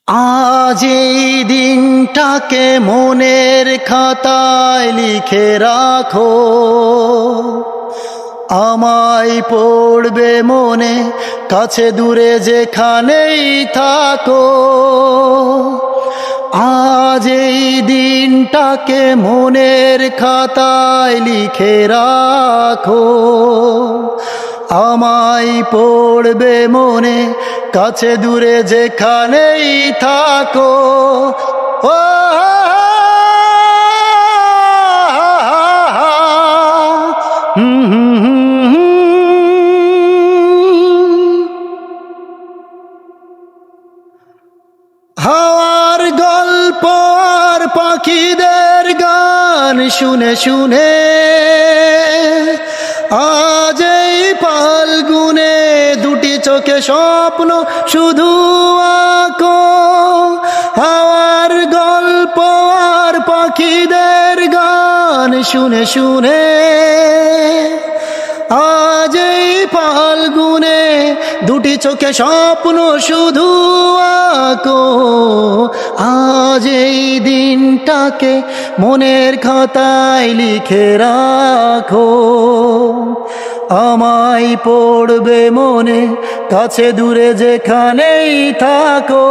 আজ এই দিনটাকে মনের খাতায় লিখে রাখো, আমায় পড়বে মনে, কাছে দূরে যেখানেই থাকো। আজ এই দিনটাকে মনের খাতায় লিখে রাখো, আমায় পড়বে মনে, কাছে দূরে যেখানেই থাকো। ও হাওয়ার গল্প আর পাখিদের গান শুনে শুনে আজ এই ফাল্গুনে দুটি চোখে স্বপ্ন শুধু আঁকো। হাওয়ার গল্প আর পাখিদের গান শুনে শুনে আজ এই ফাল্গুনে দুটি চোখে স্বপ্ন শুধু আঁকো। আজ এই দিনটাকে মনের খাতায় লিখে রাখো, আমায় পড়বে মনে, কাছে দূরে যেখানেই থাকো।